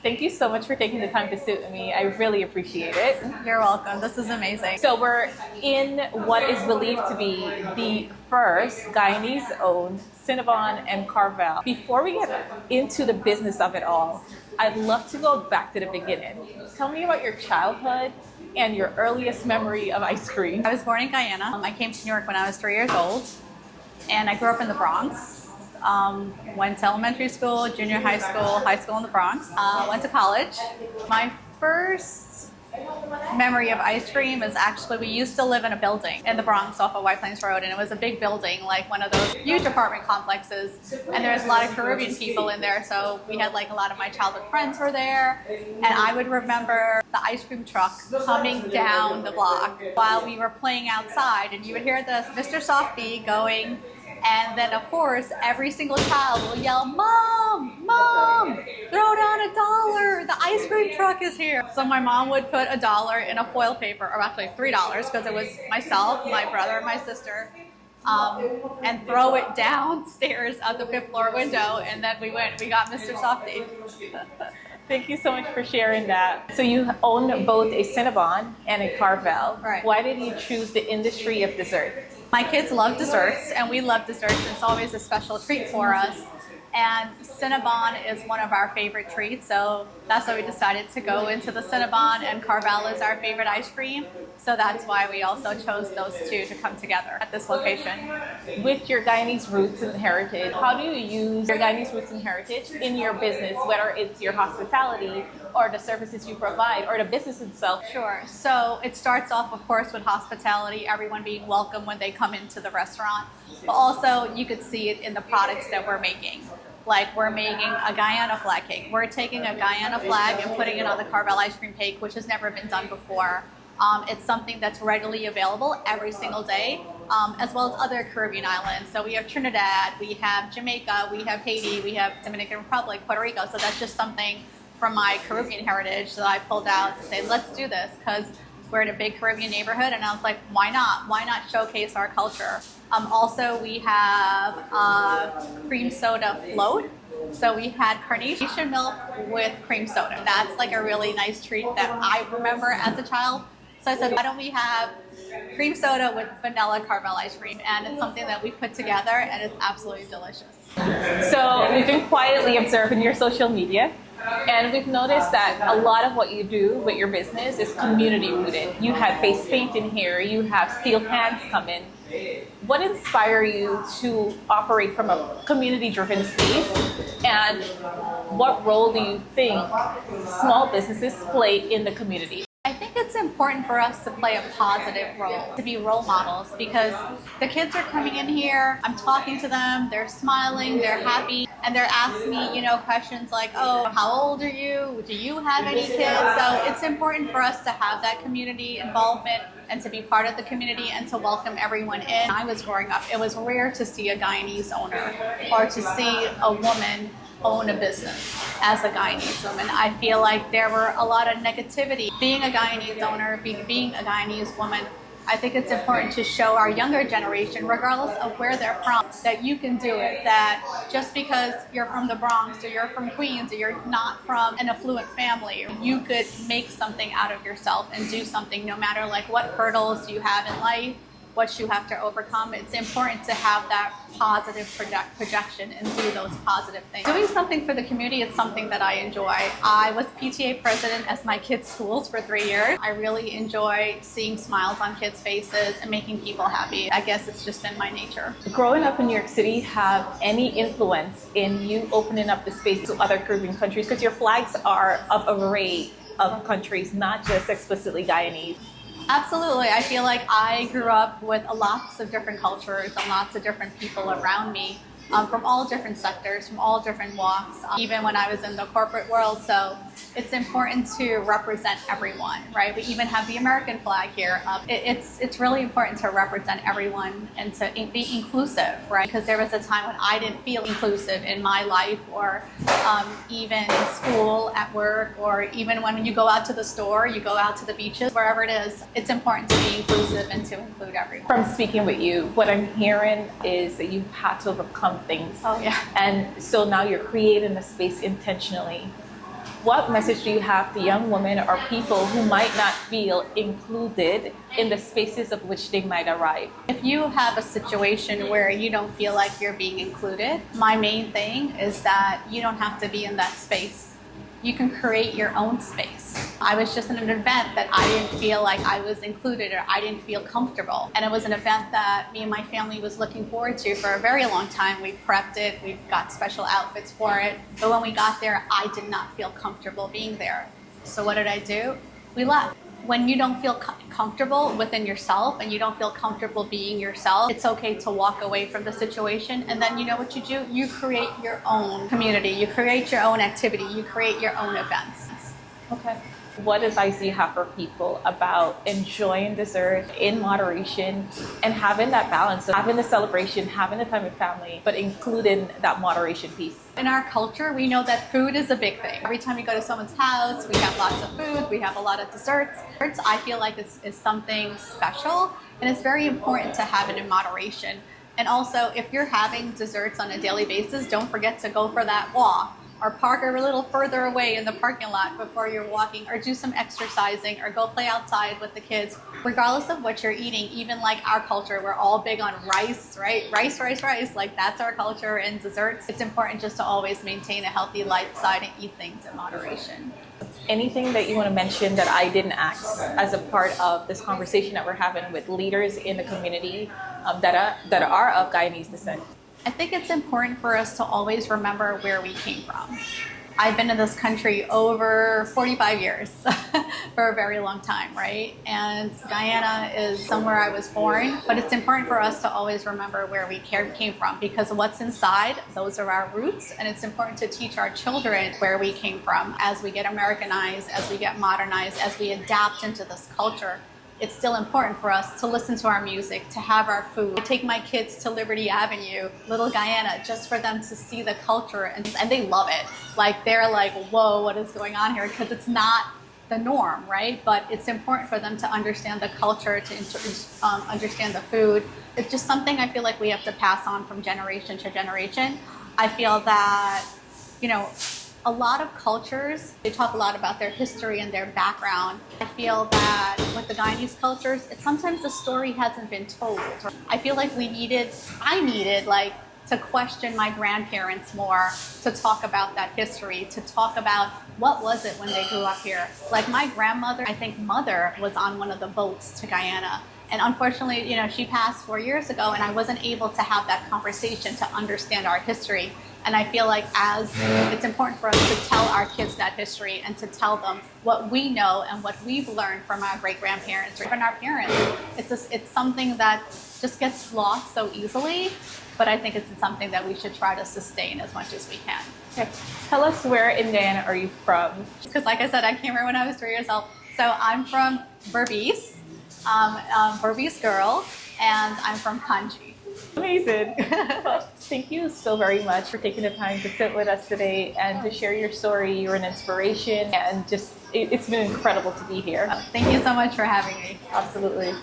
Thank you so much for taking the time to sit with me. I really appreciate it. You're welcome. This is amazing. So we're in what is believed to be the first Guyanese-owned Cinnabon and Carvel. Before we get into the business of it all, I'd love to go back to the beginning. Tell me about your childhood and your earliest memory of ice cream. I was born in Guyana. I came to New York when I was 3 years old, and I grew up in the Bronx. Went to elementary school, junior high school in the Bronx. Went to college. My first memory of ice cream is actually, we used to live in a building in the Bronx off of White Plains Road, and it was a big building, like one of those huge apartment complexes, and there was a lot of Caribbean people in there, so we had like a lot of my childhood friends were there, and I would remember the ice cream truck coming down the block while we were playing outside, and you would hear this Mr. Softy going. And then, of course, every single child will yell, "Mom, Mom, throw down $1. The ice cream truck is here." So my mom would put $1 in a foil paper, or actually $3, because it was myself, my brother, and my sister, and throw it downstairs out the 5th floor window. And then we got Mr. Softy. Thank you so much for sharing that. So you own both a Cinnabon and a Carvel. Right. Why did you choose the industry of dessert? My kids love desserts, and we love desserts. It's always a special treat for us. And Cinnabon is one of our favorite treats, so that's why we decided to go into the Cinnabon, and Carvel is our favorite ice cream. So that's why we also chose those two to come together at this location. With your Guyanese roots and heritage, how do you use your Guyanese roots and heritage in your business, whether it's your hospitality or the services you provide or the business itself? Sure. So it starts off, of course, with hospitality, everyone being welcome when they come into the restaurant. But also, you could see it in the products that we're making. Like, we're making a Guyana flag cake. We're taking a Guyana flag and putting it on the Carvel ice cream cake, which has never been done before. It's something that's readily available every single day, as well as other Caribbean islands. So we have Trinidad, we have Jamaica, we have Haiti, we have Dominican Republic, Puerto Rico. So that's just something from my Caribbean heritage that I pulled out to say, let's do this, because we're in a big Caribbean neighborhood, and I was like, why not? Why not showcase our culture? Also, we have cream soda float. So we had carnation milk with cream soda. That's like a really nice treat that I remember as a child. So I said, why don't we have cream soda with vanilla Carvel ice cream? And it's something that we put together, and it's absolutely delicious. So we've been quietly observing your social media, and we've noticed that a lot of what you do with your business is community rooted. You have face paint in here, you have steel pans come in. What inspired you to operate from a community-driven space, and what role do you think small businesses play in the community? I think it's important for us to play a positive role, to be role models, because the kids are coming in here, I'm talking to them, they're smiling, they're happy, and they're asking me, questions like, oh, how old are you? Do you have any kids? So it's important for us to have that community involvement and to be part of the community and to welcome everyone in. I was growing up, it was rare to see a Guyanese owner or to see a woman own a business as a Guyanese woman. I feel like there were a lot of negativity. Being a Guyanese owner, being a Guyanese woman, I think it's important to show our younger generation, regardless of where they're from, that you can do it, that just because you're from the Bronx or you're from Queens or you're not from an affluent family, you could make something out of yourself and do something no matter like what hurdles you have in life, what you have to overcome. It's important to have that positive projection and do those positive things. Doing something for the community is something that I enjoy. I was PTA president at my kids' schools for 3 years. I really enjoy seeing smiles on kids' faces and making people happy. I guess it's just in my nature. Growing up in New York City, have any influence in you opening up the space to other Caribbean countries? Because your flags are of an array of countries, not just explicitly Guyanese. Absolutely. I feel like I grew up with lots of different cultures and lots of different people around me. From all different sectors, from all different walks, even when I was in the corporate world. So it's important to represent everyone, right? We even have the American flag here. It's really important to represent everyone and to be inclusive, right? Because there was a time when I didn't feel inclusive in my life, or even in school, at work, or even when you go out to the store, you go out to the beaches, wherever it is. It's important to be inclusive and to include everyone. From speaking with you, what I'm hearing is that you've had to overcome things. Oh yeah. And so now you're creating a space intentionally What message do you have to young women or people who might not feel included in the spaces of which they might arrive? If you have a situation where you don't feel like you're being included, my main thing is that you don't have to be in that space. You can create your own space. I was just in an event that I didn't feel like I was included or I didn't feel comfortable. And it was an event that me and my family was looking forward to for a very long time. We prepped it, we got special outfits for it. But when we got there, I did not feel comfortable being there. So what did I do? We left. When you don't feel comfortable within yourself and you don't feel comfortable being yourself, it's okay to walk away from the situation. And then you know what you do? You create your own community, you create your own activity, you create your own events. Okay. What advice do you have for people about enjoying dessert in moderation and having that balance of having the celebration, having the time with family, but including that moderation piece? In our culture, we know that food is a big thing. Every time you go to someone's house, we have lots of food, we have a lot of desserts. I feel like it's something special, and it's very important to have it in moderation. And also, if you're having desserts on a daily basis, don't forget to go for that walk, or park a little further away in the parking lot before you're walking, or do some exercising, or go play outside with the kids. Regardless of what you're eating, even like our culture, we're all big on rice, right? Rice, like that's our culture, and desserts. It's important just to always maintain a healthy lifestyle and eat things in moderation. Anything that you want to mention that I didn't ask as a part of this conversation that we're having with leaders in the community that are of Guyanese descent? I think it's important for us to always remember where we came from. I've been in this country over 45 years for a very long time, right? And Guyana is somewhere I was born, but it's important for us to always remember where we came from, because what's inside, those are our roots, and it's important to teach our children where we came from as we get Americanized, as we get modernized, as we adapt into this culture. It's still important for us to listen to our music, to have our food. I take my kids to Liberty Avenue, Little Guyana, just for them to see the culture, and they love it. Like, they're like, whoa, what is going on here? Because it's not the norm, right? But it's important for them to understand the culture, to understand the food. It's just something I feel like we have to pass on from generation to generation. I feel that, a lot of cultures, they talk a lot about their history and their background. I feel that with the Guyanese cultures, sometimes the story hasn't been told. I feel like I needed to question my grandparents more, to talk about that history, to talk about what was it when they grew up here. Like my grandmother, I think mother, was on one of the boats to Guyana. And unfortunately, she passed 4 years ago, and I wasn't able to have that conversation to understand our history. And I feel like it's important for us to tell our kids that history and to tell them what we know and what we've learned from our great-grandparents or even our parents. It's something that just gets lost so easily, but I think it's something that we should try to sustain as much as we can. Okay. Tell us, where in Guyana are you from? Because like I said, I came here when I was 3 years old. So I'm from Berbice, Berbice girl, and I'm from Kanji. Amazing. Well, thank you so very much for taking the time to sit with us today and to share your story. You're an inspiration, and it's been incredible to be here. Thank you so much for having me. Absolutely.